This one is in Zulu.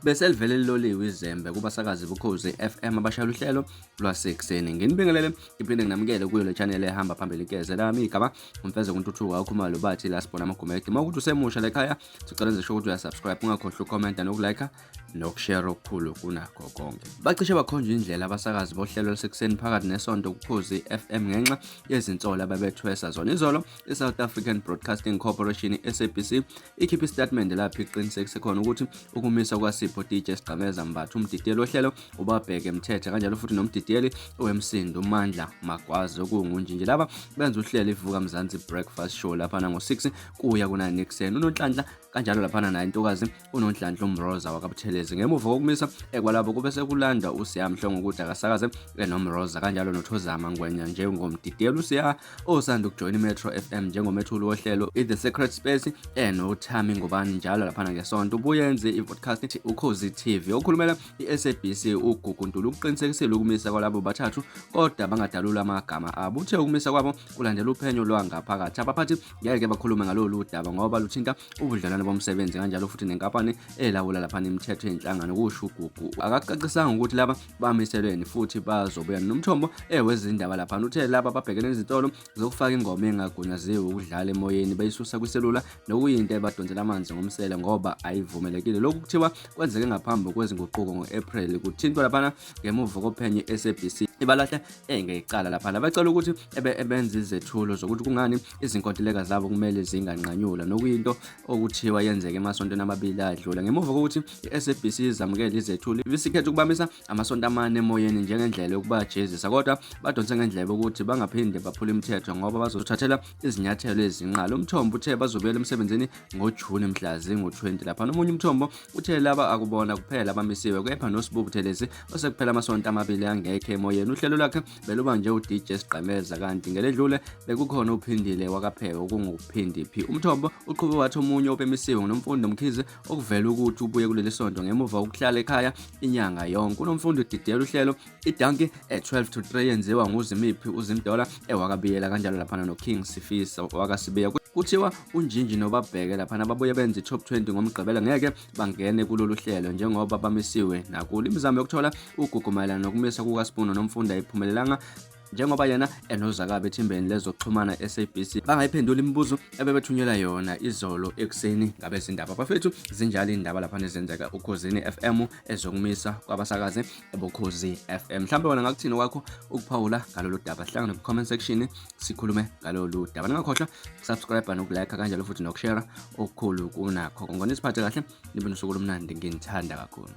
bese livele liloliwe izembe kubasakazi boKhozi FM abashayela uhlelo lwasekiseni. Nginibingelele iphinde nginamukele kuyo le channel ehamba phambili igeze lami igama umfeze kuntuthuka ukhumalo bathi la sibona amagumede. Mawukuthi usemusha la ekhaya sicela nje ukuthi uyasubscribe, ungakhohlwa ucomment nokulike nokushare okukhulu kunakho konke. Bacishe bakhonja indlela abasakazi bohlelo lwasekiseni phakathi nesonto kuKhozi FM ngenxa yezinsolo ababethwesa zona. Izolo iSouth African Broadcasting Corporation SABC ikhipha istatement lapho iqinisekise khona ukuthi ukumiswa kwaSipho DJ sgqemeza mbathu umdidiyeli ohlelo ubabheke emthethe kanjalo futhi nomdidiyeli owemsindo uMandla Magwazi okungunjinji laba benza uhlelo ivuka Mzansi breakfast show lapha ngo6 kuya ku9 ekseni. UNonhlanhla kanjalo lapha naye intokazi uNonhlanhla uMroza wakabuthelezi. Ngemuva kokumisa kwalabo kube sekulanda uSiyamhlongo ukuthi akasakaze noMroza kanjalo noThozama Ngwenya njengomdidiyeli uSiya osanda ukujoin iMetro FM njengomethuli wohlelo iThe Secret Space noThami Ngubani njalo lapha ngesonto ubuyenze ivodcast uKhozi TV okhulumela iSABC uGugu Ntuli uqinisekisile ukumisa kwalabo bathathu kodwa bangadalula amagama abo. Uthe ukumisa kwabo kulandela uphenyo lwangaphakathi. Abaphathi ngeke bakhulume ngalolu daba ngoba luthinta ubudlelwano bomsebenzi kanjalo futhi nenkampani elawula lapha imithetho yenhlangano. Kusho uGugu akacacisanga ukuthi laba bamiselweni futhi bazobuya nomthombo wezindaba lapha. Uthe laba babhekene nezitolo zokufaka ingoma engagunyaziwe ukudlala emoyeni bayisusa kwiselula nokuyinto ebadonsela amanzi ngomsele ngoba ayivumelekile. Lokhu kuthiwa kwenzeke ngaphambi kwezinguquko ngoApril kuthintwa lapha ngemuva kophenyo iSABC ibalahle ngecala lapha. Bacela ukuthi ebenza izethulo zokuthi kungani izinkontileka zabo kumele zinganqanyulwa nokuyinto okuthiwa yenzeke emasontweni amabili adlula. Ngemuva kokuthi iSABC izamukele izethulo ibisikhetha ukubamisa amasonto amane emoyeni njengendlela yokubajezisa kodwa badonse ngendlela ukuthi bangaphinde baphula imithetho ngoba bazothathela izinyathelo ezinqala. Umthombo uthe bazobuyela emsebenzini ngoJuni mhla zingu20 lapha. Nomunye umthombo uthe laba akubona kuphela abamisiwe kepha noSibubu Buthelezi osekuphela amasonto amabili angekho emoyeni. Uhlelo lakhe beluba nje uDJ sgqemeza kanti ngeledlule bekukhona uphindile wakapheka okunguphindi phi. Umthombo uqhube wathi omunye obemisiwe nomfundi Mkhize okuvela ukuthi ubuye kuleli sonto ngemuva kokuhlala ekhaya inyanga yonke. Unomfundi udidiyela uhlelo iDonkey 12 to 3 yenziwa nguZimiphi uZimdola wakabiyela kanjalo lapha noKing Sifisa wakasibiya. Kuthiwa uNjinji nobabheke lapha babuye benza iTop 20 ngomgqibelo ngeke bangene kulolu hlelo njengoba bamisiwe nakulo. Imizamo yokuthola ugugumayelana nokumisa kukaSipuno nomfundi ayiphumelelanga njengoba yena enozakabe ethimbeni lezokuxhumana SABC bangayiphendula imibuzo ebebethunyelwa yona izolo ekseni ngabezindaba. Bafethu zinjalo indaba lapha nezenzeka uKhozini FM ezokumisa kwabasakazi boKhozi FM. Mhlawumbe wena ngakuthini kwakho ukuphawula ngalolu daba? Hlangana ku-comment section sikhulume ngalolu daba. Ningakhohlwa subscribe nokulike kanjalo futhi nokushare okukhulu kunakho. Ngone siphathe kahle nibe nosuku lomnandi, nginithanda kakhulu.